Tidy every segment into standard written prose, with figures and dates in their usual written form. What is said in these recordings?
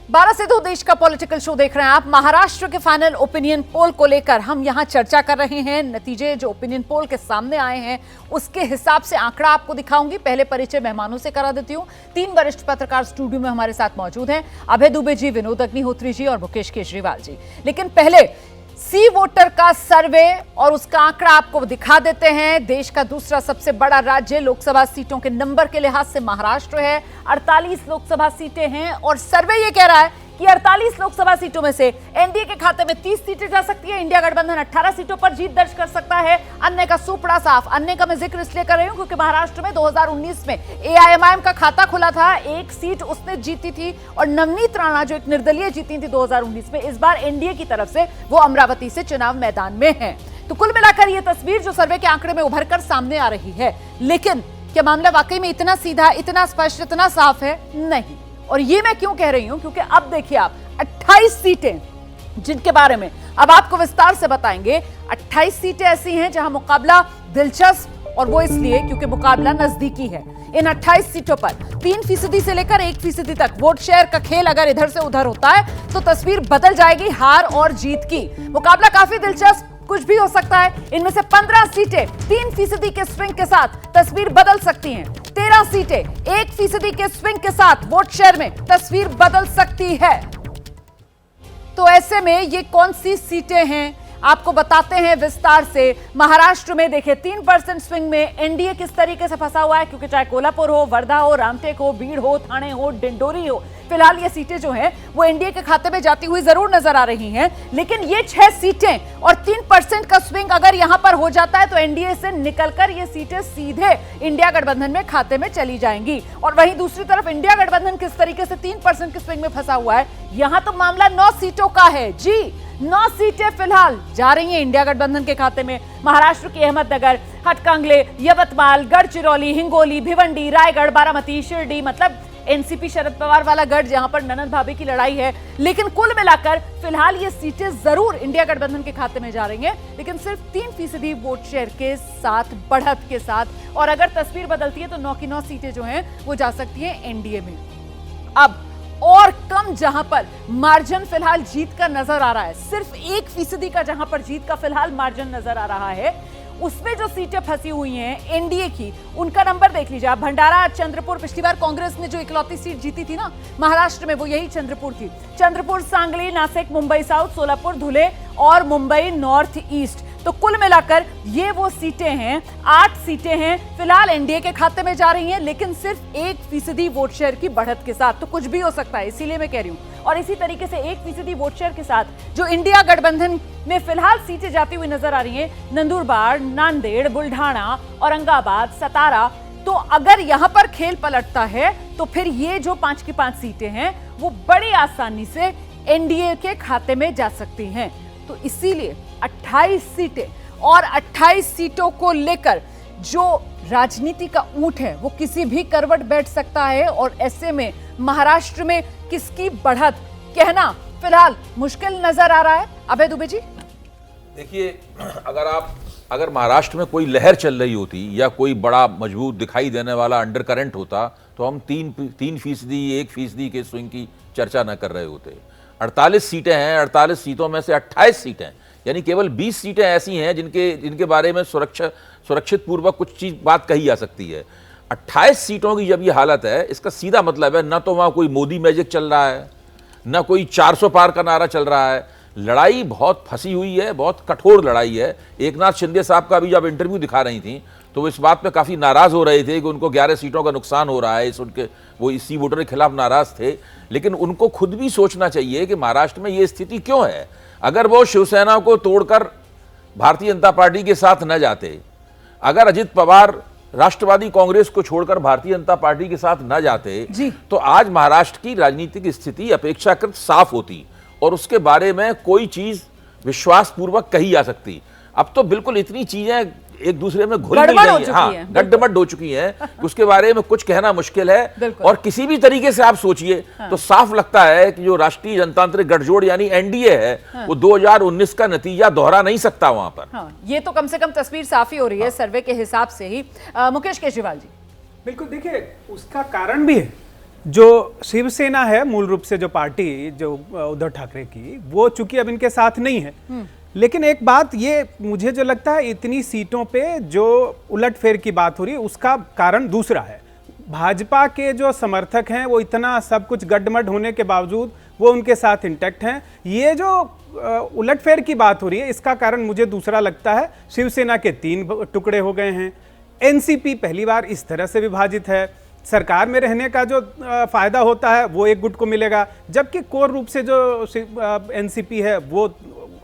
12 से 2 देश का पॉलिटिकल शो देख रहे हैं आप। महाराष्ट्र के फाइनल ओपिनियन पोल को लेकर हम यहां चर्चा कर रहे हैं। नतीजे जो ओपिनियन पोल के सामने आए हैं उसके हिसाब से आंकड़ा आपको दिखाऊंगी। पहले परिचय मेहमानों से करा देती हूं। 3 वरिष्ठ पत्रकार स्टूडियो में हमारे साथ मौजूद हैं, अभय दुबे जी, विनोद अग्निहोत्री जी और मुकेश केजरीवाल जी। लेकिन पहले सी वोटर का सर्वे और उसका आंकड़ा आपको दिखा देते हैं। देश का दूसरा सबसे बड़ा राज्य लोकसभा सीटों के नंबर के लिहाज से महाराष्ट्र है। 48 लोकसभा सीटें हैं और सर्वे ये कह रहा है कि 48 लोकसभा सीटों में से एनडीए के खाते में 30 सीटें जा सकती है। इंडिया गठबंधन 18 सीटों पर जीत दर्ज कर सकता है। अन्य का सुपड़ा साफ। अन्य का मैं जिक्र इसलिए कर रही हूं क्योंकि महाराष्ट्र में 2019 में एआईएमआईएम का खाता खुला था, एक सीट उसने जीती थी और नवनीत राणा जो एक निर्दलीय जीती थी 2019 में, इस बार एनडीए की तरफ से वो अमरावती से चुनाव मैदान में है। तो कुल मिलाकर ये तस्वीर जो सर्वे के आंकड़े में उभर कर सामने आ रही है। लेकिन क्या मामला वाकई में इतना सीधा, इतना स्पष्ट, इतना साफ है? नहीं। और ये मैं क्यों कह रही हूं? क्योंकि अब देखिए आप 28 सीटें जिनके बारे में अब आपको विस्तार से बताएंगे। 28 सीटें ऐसी हैं जहां मुकाबला दिलचस्प, और वो इसलिए क्योंकि मुकाबला नजदीकी है। इन 28 सीटों पर 3% से लेकर 1% तक वोट शेयर का खेल अगर इधर से उधर होता है तो तस्वीर बदल जाएगी हार और जीत की। मुकाबला काफी दिलचस्प, कुछ भी हो सकता है। इनमें से 15 सीटें 3% के स्विंग के साथ तस्वीर बदल सकती हैं। 13 सीटें 1% के स्विंग के साथ वोट शेयर में तस्वीर बदल सकती है। तो ऐसे में ये कौन सी सीटें हैं आपको बताते हैं विस्तार से। महाराष्ट्र में देखिए 3% स्विंग में एनडीए किस तरीके से फंसा हुआ है, क्योंकि चाहे कोल्हापुर हो, वर्धा हो, रामटेक हो, बीड़ हो, ठाणे हो, डिंडोरी हो, फिलहाल ये सीटें जो हैं वो एनडीए के खाते में जाती हुई जरूर नजर आ रही हैं। लेकिन ये 6 सीटें और 3% का स्विंग अगर यहां पर हो जाता है तो एनडीए से निकलकर ये सीटें सीधे इंडिया गठबंधन में खाते में चली जाएंगी। और वहीं दूसरी तरफ इंडिया गठबंधन किस तरीके से 3% के स्विंग में फंसा हुआ है। यहां तो मामला 9 सीटों का है जी। 9 सीटें फिलहाल जा रही हैं इंडिया गठबंधन के खाते में। महाराष्ट्र की अहमदनगर, हटकांगले, यवतमाल, गढ़चिरौली, हिंगोली, भिवंडी, रायगढ़, बारामती, शिरडी, मतलब एनसीपी शरद पवार वाला गढ़ जहां पर ननद भाभी की लड़ाई है। लेकिन कुल मिलाकर फिलहाल ये सीटें जरूर इंडिया गठबंधन के खाते में जा रही हैं, लेकिन सिर्फ 3% वोट शेयर के साथ, बढ़त के साथ। और अगर तस्वीर बदलती है तो 9 की 9 सीटें जो हैं वो जा सकती हैं एनडीए में। अब और कम जहां पर मार्जिन फिलहाल जीत का नजर आ रहा है, सिर्फ 1% का जहां पर जीत का फिलहाल मार्जिन नजर आ रहा है, उसमें जो सीटें फंसी हुई हैं एनडीए की, उनका नंबर देख लीजिए आप। भंडारा, चंद्रपुर, पिछली बार कांग्रेस ने जो इकलौती सीट जीती थी ना महाराष्ट्र में, वो यही चंद्रपुर थी। चंद्रपुर, सांगली, नासिक, मुंबई साउथ, सोलापुर, धुले और मुंबई नॉर्थ ईस्ट। तो कुल मिलाकर ये वो सीटें हैं, 8 सीटें हैं फिलहाल एनडीए के खाते में जा रही हैं, लेकिन सिर्फ 1% वोट शेयर की बढ़त के साथ। तो कुछ भी हो सकता है, इसीलिए मैं कह रही हूं। और इसी तरीके से 1% वोट शेयर के साथ जो इंडिया गठबंधन में फिलहाल सीटें जाती हुई नजर आ रही हैं, नंदुरबार, नांदेड़, बुल्ढाना, औरंगाबाद, सतारा। तो अगर यहां पर खेल पलटता है तो फिर ये जो 5 की 5 सीटें हैं वो बड़ी आसानी से एनडीए के खाते में जा सकती हैं। तो इसीलिए 28 सीटें और 28 सीटों को लेकर जो राजनीति का ऊंट है वो किसी भी करवट बैठ सकता है। और ऐसे में महाराष्ट्र में किसकी बढ़त कहना फिलहाल मुश्किल नजर आ रहा है। अभय दुबे जी, देखिए, अगर महाराष्ट्र में कोई लहर चल रही होती या कोई बड़ा मजबूत दिखाई देने वाला अंडर करंट होता तो हम 3%, 1% के स्विंग की चर्चा न कर रहे होते। 48 सीटें हैं, 48 सीटों में से 28 सीटें, यानी केवल 20 सीटें ऐसी हैं जिनके बारे में सुरक्षित पूर्वक कुछ चीज बात कही जा सकती है। 28 सीटों की जब ये हालत है, इसका सीधा मतलब है ना तो वहाँ कोई मोदी मैजिक चल रहा है, ना कोई 400 पार का नारा चल रहा है। लड़ाई बहुत फंसी हुई है, बहुत कठोर लड़ाई है। एकनाथ शिंदे साहब का भी जब इंटरव्यू दिखा रही थी तो वो इस बात पे काफ़ी नाराज़ हो रहे थे कि उनको 11 सीटों का नुकसान हो रहा है, वो इसी वोटर के खिलाफ नाराज़ थे। लेकिन उनको खुद भी सोचना चाहिए कि महाराष्ट्र में ये स्थिति क्यों है। अगर वो शिवसेना को तोड़कर भारतीय जनता पार्टी के साथ न जाते, अगर अजित पवार राष्ट्रवादी कांग्रेस को छोड़कर भारतीय जनता पार्टी के साथ न जाते तो आज महाराष्ट्र की राजनीतिक स्थिति अपेक्षाकृत साफ होती और उसके बारे में कोई चीज विश्वासपूर्वक कही जा सकती। अब तो बिल्कुल इतनी चीजें एक दूसरे में घुल मिल गई हैं, हाँ, गड्ढमड्ढ हो चुकी हैं, उसके बारे में कुछ कहना मुश्किल है। और किसी भी तरीके से आप सोचिए तो साफ लगता है कि जो राष्ट्रीय जनतांत्रिक गठजोड़ यानी एनडीए है वो 2019 का नतीजा दोहरा नहीं सकता वहां पर। ये तो कम से कम तस्वीर साफ ही हो रही है सर्वे के हिसाब से ही। मुकेश केजरीवाल जी, बिल्कुल, देखिए उसका कारण भी है। जो शिवसेना है मूल रूप से जो पार्टी जो उद्धव ठाकरे की, वो चूंकि अब इनके साथ नहीं है, लेकिन एक बात ये मुझे जो लगता है, इतनी सीटों पे जो उलटफेर की बात हो रही है उसका कारण दूसरा है। भाजपा के जो समर्थक हैं वो इतना सब कुछ गड्ढमड होने के बावजूद वो उनके साथ इंटैक्ट हैं। ये जो उलटफेर की बात हो रही है इसका कारण मुझे दूसरा लगता है, शिवसेना के 3 टुकड़े हो गए हैं। एनसीपी पहली बार इस तरह से विभाजित है। सरकार में रहने का जो फायदा होता है वो एक गुट को मिलेगा, जबकि कोर रूप से जो एनसीपी है वो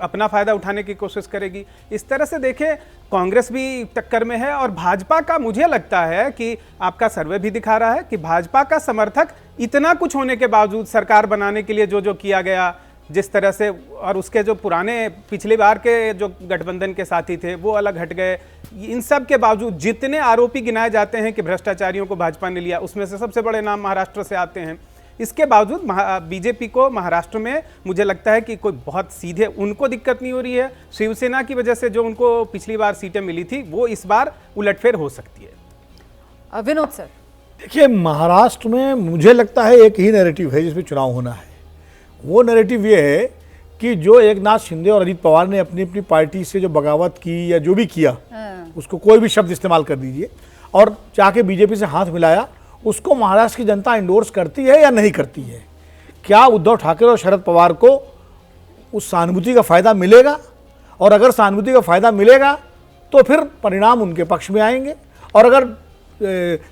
अपना फायदा उठाने की कोशिश करेगी। इस तरह से देखें, कांग्रेस भी टक्कर में है और भाजपा का मुझे लगता है कि आपका सर्वे भी दिखा रहा है कि भाजपा का समर्थक इतना कुछ होने के बावजूद सरकार बनाने के लिए जो जो किया गया जिस तरह से, और उसके जो पुराने पिछली बार के जो गठबंधन के साथी थे वो अलग हट गए, इन सब के बावजूद जितने आरोपी गिनाए जाते हैं कि भ्रष्टाचारियों को भाजपा ने लिया, उसमें से सबसे बड़े नाम महाराष्ट्र से आते हैं। इसके बावजूद बीजेपी को महाराष्ट्र में मुझे लगता है कि कोई बहुत सीधे उनको दिक्कत नहीं हो रही है। शिवसेना की वजह से जो उनको पिछली बार सीटें मिली थी वो इस बार उलटफेर हो सकती है। विनोद सर, देखिए, महाराष्ट्र में मुझे लगता है एक ही नैरेटिव है जिसमें चुनाव होना है। वो नैरेटिव ये है कि जो एकनाथ शिंदे और अजित पवार ने अपनी अपनी पार्टी से जो बगावत की या जो भी किया, उसको कोई भी शब्द इस्तेमाल कर दीजिए, और जाके बीजेपी से हाथ मिलाया, उसको महाराष्ट्र की जनता इंडोर्स करती है या नहीं करती है। क्या उद्धव ठाकरे और शरद पवार को उस सहानुभूति का फायदा मिलेगा? और अगर सहानुभूति का फायदा मिलेगा तो फिर परिणाम उनके पक्ष में आएंगे, और अगर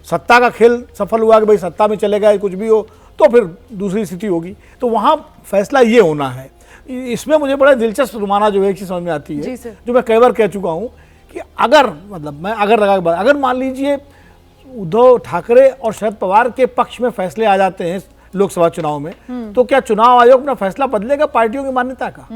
सत्ता का खेल सफल हुआ कि भाई सत्ता में चलेगा कुछ भी हो, तो फिर दूसरी स्थिति होगी। तो वहाँ फैसला ये होना है। इसमें मुझे बड़ा दिलचस्प रुमाना जो है एक चीज़ समझ में आती है, जो मैं कई बार कह चुका हूँ कि अगर मान लीजिए उद्धव ठाकरे और शरद पवार के पक्ष में फैसले आ जाते हैं लोकसभा चुनाव में, तो क्या चुनाव आयोग अपना फैसला बदलेगा पार्टियों की मान्यता का?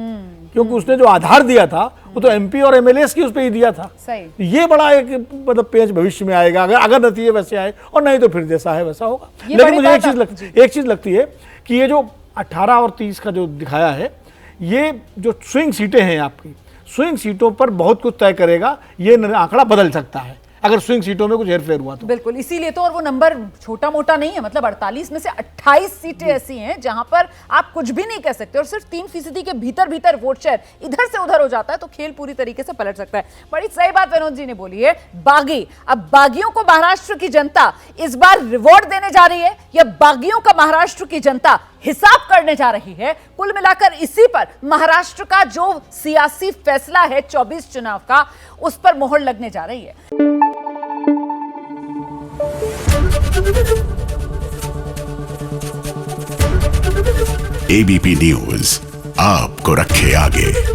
क्योंकि उसने जो आधार दिया था वो तो एमपी और एमएलए की उस पर ही दिया था। सही। ये बड़ा एक मतलब पेच भविष्य में आएगा अगर नतीजे वैसे आए, और नहीं तो फिर जैसा है वैसा होगा। लेकिन मुझे एक चीज लगती है कि ये जो 18 और 30 का जो दिखाया है, ये जो स्विंग सीटें हैं आपकी, स्विंग सीटों पर बहुत कुछ तय करेगा। ये आंकड़ा बदल सकता है अगर स्विंग सीटों में कुछ हेरफेर हुआ तो। बिल्कुल, इसीलिए तो, और वो नंबर छोटा मोटा नहीं है, मतलब 48 में से 28 सीटें ऐसी हैं जहां पर आप कुछ भी नहीं कह सकते, और सिर्फ 3% के भीतर वोट शेयर इधर से उधर हो जाता है तो खेल पूरी तरीके से पलट सकता है। बड़ी सही बात विनोद जी ने बोली है। बागी, अब बागियों को महाराष्ट्र की जनता इस बार रिवॉर्ड देने जा रही है या बागियों का महाराष्ट्र की जनता हिसाब करने जा रही है? कुल मिलाकर इसी पर महाराष्ट्र का जो सियासी फैसला है 24 चुनाव का, उस पर मोहर लगने जा रही है। एबीपी न्यूज आपको रखे आगे।